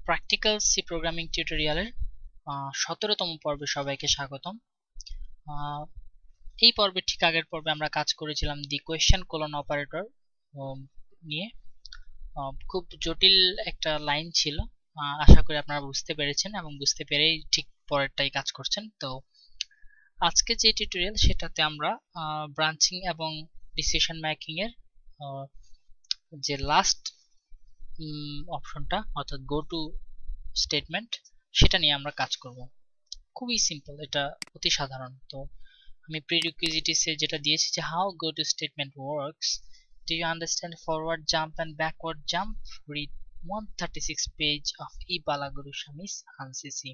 Practical C programming টিউটোরিয়ালের 17তম পর্বে সবাইকে স্বাগতম। এই পর্বের ঠিক আগের পর্বে আমরা কাজ করেছিলাম দি কোয়েশ্চেন কোলন অপারেটর নিয়ে। খুব জটিল একটা লাইন ছিল, আশা করি আপনারা বুঝতে পেরেছেন এবং বুঝতে পেরেই ঠিক পরেরটাই কাজ করছেন। তো আজকে যে টিউটোরিয়াল সেটাতে আমরা ব্রাঞ্চিং এবং ডিসিশন মেকিং এর যে লাস্ট অপশনটা অর্থাৎ গো টু স্টেটমেন্ট সেটা নিয়ে আমরা কাজ করব। খুবই সিম্পল, এটা অতি সাধারণ। তো আমি প্রিরিকুইজিটিসে যেটা দিয়েছি যে how go to statement works, do you understand forward jump and backward jump, read 136 page of E Balagurusamy's ANSI C.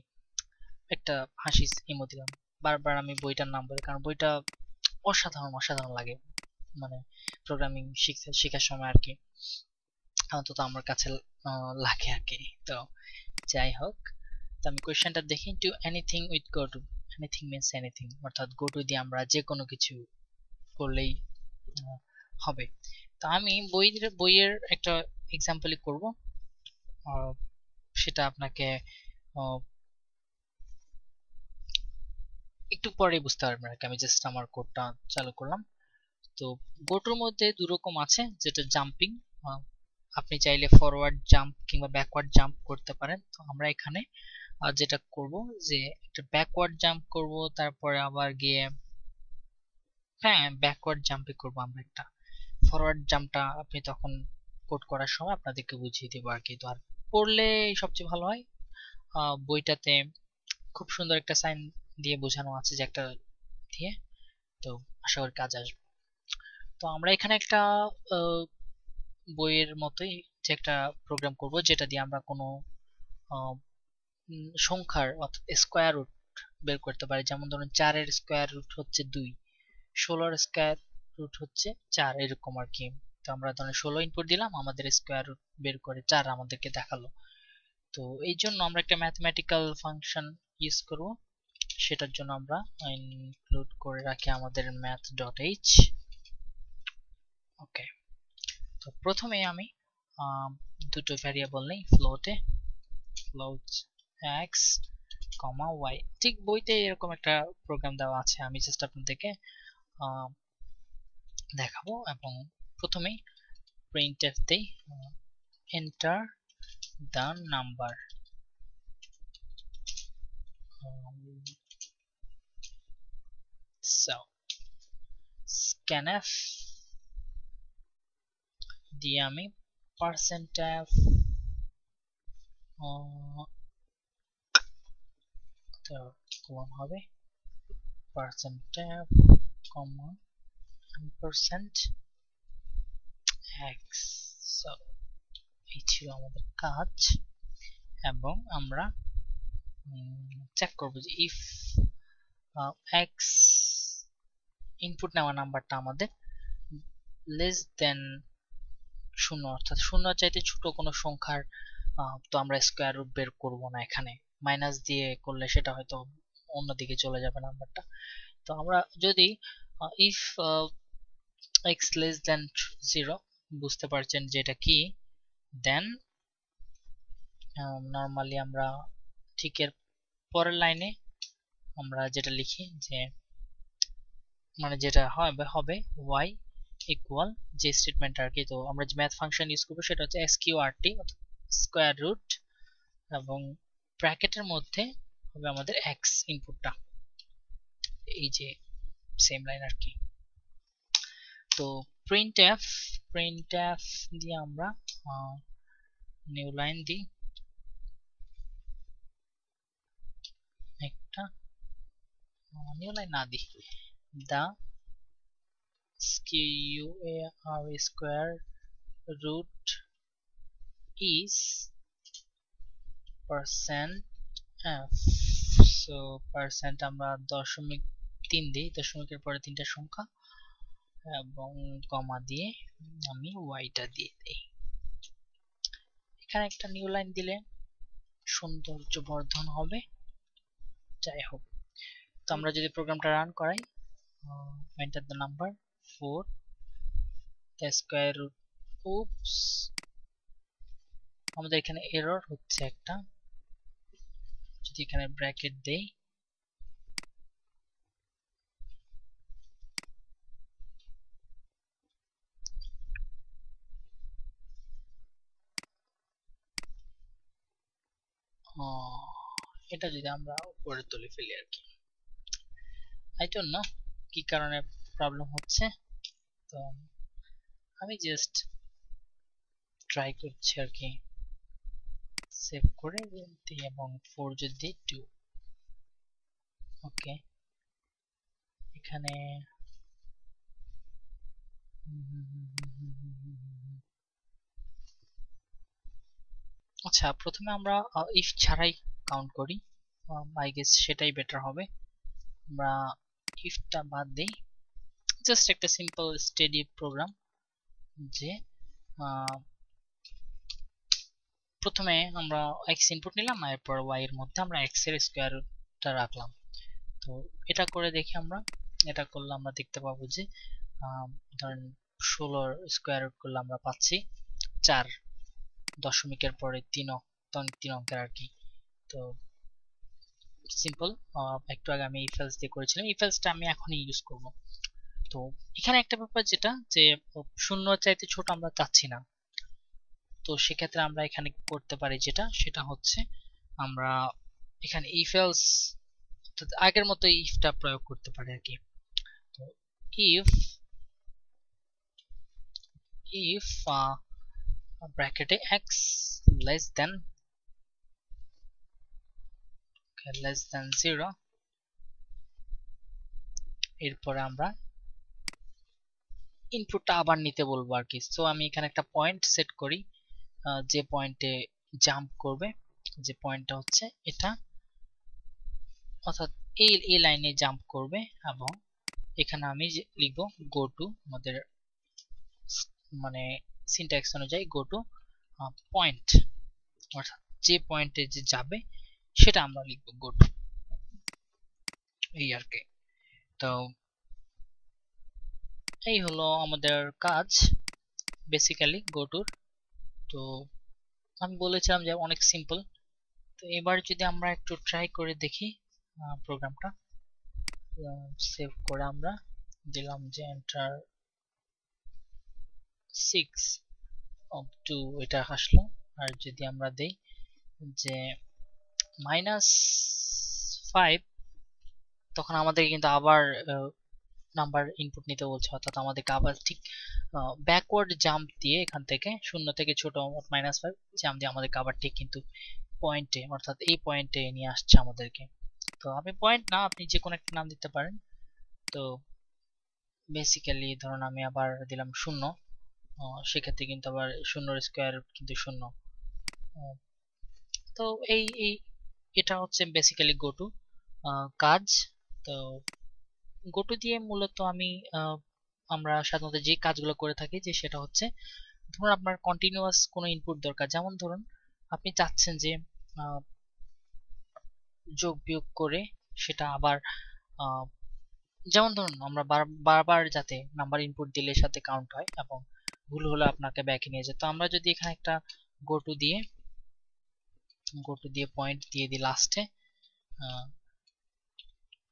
একটা হাসিস ইমো দিলাম, বারবার আমি বইটার নাম বলি কারণ বইটা অসাধারণ অসাধারণ লাগে, মানে প্রোগ্রামিং শেখার সময় আর কি, অন্তত আমার কাছে লাগে আর কি। তো যাই হোক, তো আমি কোয়েশ্চেনটা দেখি, two anything with go to. Anything means anything, অর্থাৎ গো টু দিয়ে আমরা যে কোনো কিছু করলেই হবে। তো আমি বইয়ের একটা এক্সাম্পলই করব, সেটা আপনাকে একটু পরে বুঝতে পারবেন আর কি। আমি জাস্ট আমার কোডটা চালু করলাম। তো গোটুর মধ্যে দুরকম আছে, যেটা জাম্পিং, আপনি চাইলে ফরওয়ার্ড জাম্প কিংবা ব্যাকওয়ার্ড জাম্প করতে পারেন। তো আমরা এখানে যেটা করব যে একটা ব্যাকওয়ার্ড জাম্প করব, তারপরে আবার গিয়ে ব্যাকওয়ার্ড জাম্পই করব আমরা। একটা ফরওয়ার্ড জাম্পটা আপনি তখন কোড করার সময় আপনাদেরকে বুঝিয়ে দেবো আর কি। তো আর পড়লে সবচেয়ে ভালো হয়, বইটাতে খুব সুন্দর একটা সাইন দিয়ে বোঝানো আছে যে একটা দিয়ে, তো আশা করি কাজ আসবে। তো আমরা এখানে একটা বইয়ের মতোই যে একটা প্রোগ্রাম করব, যেটা দিয়ে আমরা কোনো সংখ্যার অর্থাৎ স্কোয়ার রুট বের করতে পারি। যেমন ধরুন 4-এর স্কোয়ার রুট হচ্ছে 2, 16-এর স্কোয়ার রুট হচ্ছে 4, এরকম আর কি। তো আমরা ধরুন 16 ইনপুট দিলাম, আমাদের স্কোয়ার রুট বের করে 4 আমাদেরকে দেখালো। তো এই জন্য আমরা একটা ম্যাথমেটিক্যাল ফাংশন ইউজ করব। সেটার জন্য আমরা ইনক্লুড করে রাখি আমাদের math.h। ওকে, তো প্রথমে আমি দুটো ভ্যারিয়েবল নেই ফ্লোটে, ফ্লোট x, y। ঠিক বইতে এরকম একটা প্রোগ্রাম দেওয়া আছে, আমি জাস্ট আপনাদেরকে দেখাবো। এবং প্রথমেই printf দেই enter the number, so scanf দিয়ে আমি %f কোন হবে %f, %x। so এই ছিল আমাদের কাজ, এবং আমরা চেক করব যে ইফ x ইনপুট নেওয়া নাম্বারটা আমাদের লেস দেন 0, অর্থাৎ 0 চাইতে ছোট কোনো সংখ্যার, তো আমরা স্কোয়ার রুট বের করব না। এখানে মাইনাস দিয়ে করলে সেটা হয়তো অন্যদিকে চলে যাবে নাম্বারটা। তো আমরা যদি ইফ x লেস দেন 0, বুঝতে পারছেন যে এটা কি, দেন নর্মালি আমরা ঠিক এর পরের লাইনে আমরা যেটা লিখি যে মানে যেটা হবে y ইকুয়াল যে স্টেটমেন্ট আর কি। তো আমরা যে ম্যাথ ফাংশন ইউজ করবো সেটা হচ্ছে sqrt, স্কয়ার রুট, এবং ব্র্যাকেটের মধ্যে হবে আমাদের x ইনপুটটা, এই যে সেম লাইন আর কি। তো printf দিয়ে আমরা নিউ লাইন দিই, একটা নিউ লাইন না দিই, the square root is %f, so percent আমরা 0.3 দিই, দশমিকের পরে 3টা সংখ্যা, এবং কমা দিয়ে আমি ওয়াইটা দিয়ে দেই। এখানে একটা নিউ লাইন দিলে সৌন্দর্য বর্ধন হবে। যাই হোক, তো আমরা যদি প্রোগ্রামটা রান করাই, enter the number 4, the square root, oops, আমাদের এখানে এরর হচ্ছে একটা, যদি এখানে ব্র্যাকেট দেই এটা যদি আমরা উপরে তুলে ফেলি আর কি, আই ডোন্ট নো কি কারণে প্রবলেম হচ্ছে। তো আমি জাস্ট ট্রাই করছি আর কি, সেভ করে দিই এবং 4 যদি 2, ওকে এখানে আচ্ছা প্রথমে আমরা ইফ ছাড়াই কাউন্ট করি, আই গেস সেটাই বেটার হবে। আমরা ইফটা বাদ দেই, জাস্ট একটা সিম্পল স্টেডি প্রোগ্রাম যে প্রথমে আমরা x ইনপুট নিলাম, এরপর y এর মধ্যে আমরা x এর স্কয়ারটা রাখলাম। তো এটা করে দেখি আমরা, এটা করলে আমরা দেখতে পাবো যে ধরেন 16 স্কয়ার রুট করলে আমরা পাচ্ছি 4 দশমিকের পরে 3 অঙ্কের আর কি। তো সিম্পল, একটু আগে আমি ইফ এলস দিয়ে করেছিলাম, ইফ এলসটা আমি এখনই ইউজ করব। তো এখানে একটা ব্যাপার যেটা যে 0 চাইতে ছোট আমরা চাচ্ছি না, তো সেক্ষেত্রে আমরা এখানে করতে পারি যেটা, সেটা হচ্ছে আমরা এখানে ইফ এলস আগের মতো ইফটা প্রয়োগ করতে পারি আর কি। তো ইফ ব্র্যাকেটে x লেস দেন 0, এরপরে আমরা ইনপুটটা আবার নিতে বলবো আর কি। সো আমি এখানে একটা পয়েন্ট সেট করি, যে পয়েন্টে জাম্প করবে, যে পয়েন্টটা হচ্ছে এটা, অর্থাৎ এই লাইনে জাম্প করবে, এবং এখানে আমি লিখবো গো টু, আমাদের মানে সিনট্যাক্স অনুযায়ী গো টু পয়েন্ট, অর্থাৎ যে পয়েন্টে যে যাবে সেটা আমরা লিখবো গো টু, এই আর কি। তো এই হলো আমাদের কাজ বেসিক্যালি গো টুর। তো আমি বলেছিলাম যে অনেক সিম্পল। তো এবার যদি আমরা একটু ট্রাই করে দেখি প্রোগ্রামটা, সেভ করে আমরা দিলাম যে এন্টার 6 অফ 2, এটা আসলো। আর যদি আমরা দেই যে -5, তখন আমাদের কিন্তু আবার নাম্বার ইনপুট নিতে বলছে, অর্থাৎ আমাদেরকে আবার ঠিক ব্যাকওয়ার্ড জাম্প দিয়ে এখান থেকে 0 থেকে ছোট -5 জাম্প দিয়ে আমাদেরকে আবার ঠিক কিন্তু পয়েন্টে, অর্থাৎ এই পয়েন্টে নিয়ে আসছে আমাদেরকে। তো আপনি পয়েন্ট না, আপনি যে কোনো একটা নাম দিতে পারেন। তো বেসিক্যালি ধরুন আমি আবার দিলাম 0, সেক্ষেত্রে কিন্তু আবার 0 স্কয়ার কিন্তু 0। তো এই এটা হচ্ছে বেসিক্যালি গো টু কাজ। তো গো টু দিয়ে মূলত আমরা সাধারণত যে কাজগুলো করে থাকি, যে সেটা হচ্ছে ধরুন আপনার কন্টিনিউয়াস কোনো ইনপুট দরকার, যেমন ধরুন আপনি চাচ্ছেন যে যোগ বিয়োগ করে সেটা আবার যেমন ধরুন আমরা বারবার যাতে নাম্বার ইনপুট দিলে সাথে কাউন্ট হয় এবং ভুল হলে আপনাকে ব্যাকে নিয়ে যায়। তো আমরা যদি এখানে একটা গো টু দিয়ে পয়েন্ট দিয়ে দিই লাস্টে,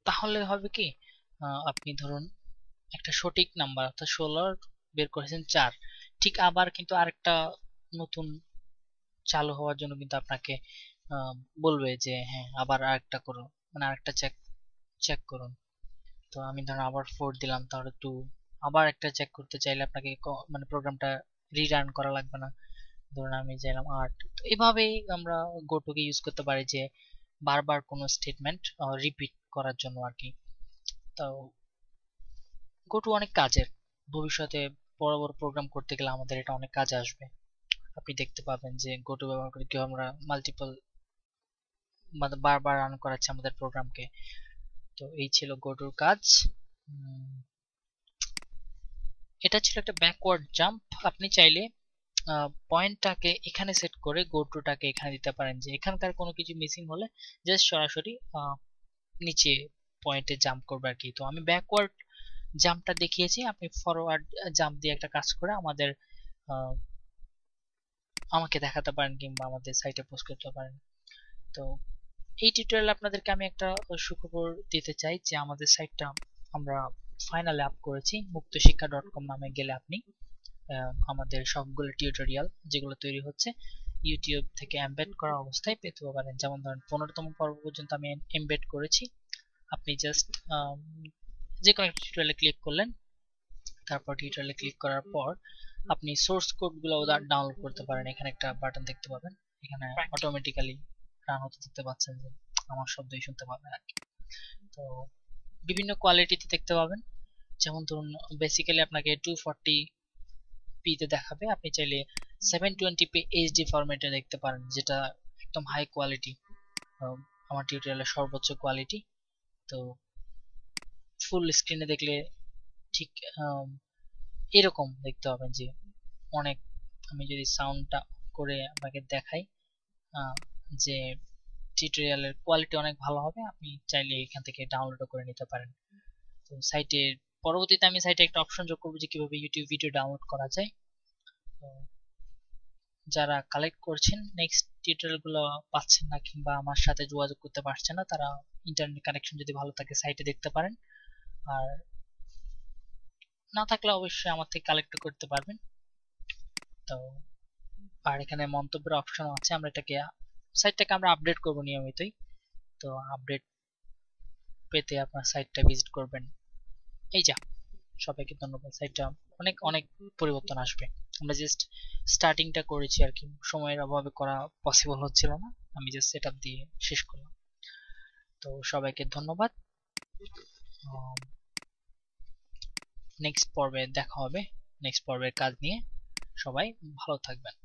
তাহলে হবে কি, আপনি ধরুন একটা সঠিক নাম্বার অর্থাৎ 16 বের করেছেন 4, ঠিক আবার কিন্তু আরেকটা নতুন চালু হওয়ার জন্য কিন্তু আপনাকে বলবে যে হ্যাঁ আবার আরেকটা করুন, মানে আরেকটা চেক করুন। তো আমি ধরুন আবার 4 দিলাম, তাহলে 2, আবার একটা চেক করতে চাইলে আপনাকে মানে প্রোগ্রামটা রিরান করা লাগবে না। ধরুন আমি চাইলাম 8। তো এভাবেই আমরা গোটুকে ইউজ করতে পারি যে বারবার কোনো স্টেটমেন্ট রিপিট করার জন্য আর কি। তো গোটু অনেক কাজের, ভবিষ্যতে বড় বড় প্রোগ্রাম করতে গেলে আমাদের এটা অনেক কাজে আসবে। আপনি দেখতে পাবেন যে গোটু ব্যবহার করে কেউ আমরা মাল্টিপল বারবার রান করাচ্ছি আমাদের প্রোগ্রামকে। তো এই ছিল গোটুর কাজ। এটা ছিল একটা ব্যাকওয়ার্ড জাম্প। আপনি চাইলে পয়েন্টটাকে এখানে সেট করে গোটুটাকে এখানে দিতে পারেন, যে এখানকার কোনো কিছু মিসিং হলে জাস্ট সরাসরি নিচে পয়েন্টে জাম্প করবে আর কি। তো আমি ব্যাকওয়ার্ড জাম্পটা দেখিয়েছি, আপনি ফরওয়ার্ড জাম্প দিয়ে একটা কাজ করে আমাদের আমাকে দেখাতে পারেন কিংবা আমাদের সাইটে পোস্ট করতে পারেন। তো এই টিউটোরিয়ালে আপনাদেরকে আমি একটা সুখবর দিতে চাই যে আমাদের সাইটটা আমরা ফাইনালে আপ করেছি। মুক্তশিক্ষা.com নামে গেলে আপনি আমাদের সবগুলো টিউটোরিয়াল যেগুলো তৈরি হচ্ছে ইউটিউব থেকে এমবেড করা অবস্থায় পেতে পারেন। যেমন ধরেন 15তম পর্ব পর্যন্ত আমি এমবেড করেছি। আপনি জাস্ট যে কোনো একটা টিউটোরিয়ালে ক্লিক করলেন, তারপর টিউটোরিয়ালে ক্লিক করার পর আপনি সোর্স কোডগুলো ডাউনলোড করতে পারেন। এখানে একটা বাটন দেখতে পাবেন, এখানে অটোমেটিক্যালি রান হতে দেখতে পাচ্ছেন যে আমার শব্দই শুনতে পাবেন আর কি। তো বিভিন্ন কোয়ালিটিতে দেখতে পাবেন, যেমন ধরুন বেসিক্যালি আপনাকে 240p তে দেখাবে, আপনি চাইলে 720p এইচডি ফরম্যাটে দেখতে পারেন, যেটা একদম হাই কোয়ালিটি, আমার টিউটোরিয়ালের সর্বোচ্চ কোয়ালিটি। তো ফুল স্ক্রিনে দেখলে ঠিক এরকম দেখতে পাবেন যে অনেক, আমি যদি সাউন্ডটা করে আপনাকে দেখাই যে টিউটোরিয়ালের কোয়ালিটি অনেক ভালো হবে, আপনি চাইলে এখান থেকে ডাউনলোডও করে নিতে পারেন। তো সাইটের পরবর্তীতে আমি সাইটে একটা অপশন যোগ করবো যে কিভাবে ইউটিউব ভিডিও ডাউনলোড করা যায়। তো যারা কালেক্ট করছেন নেক্সট টিউটোরিয়াল গুলো পাচ্ছেন না কিংবা আমার সাথে যোগাযোগ করতে পারছেন না, তারা ইন্টারনেট কানেকশন যদি ভালো থাকে সাইটে দেখতে পারেন, আর না থাকলে অবশ্যই আমার থেকে কালেক্ট করতে পারবেন। তো আর এখানে মন্তব্যের অপশন আছে, আমরা এটাকে সাইটটাকে আমরা আপডেট করব নিয়মিতই। তো আপডেট পেতে আপনার সাইটটা ভিজিট করবেন। এই যা, সবাইকে ধন্যবাদ। সাইটটা অনেক অনেক পরিবর্তন আসবে, আমরা জাস্ট স্টার্টিংটা করেছি আর কি, সময়ের অভাবে করা পসিবল হচ্ছিল না, আমি জাস্ট সেটআপ দিয়ে শেষ করলাম। তো সবাইকে ধন্যবাদ, নেক্সট পর্বে দেখা হবে নেক্সট পর্বের কাজ নিয়ে। সবাই ভালো থাকবেন।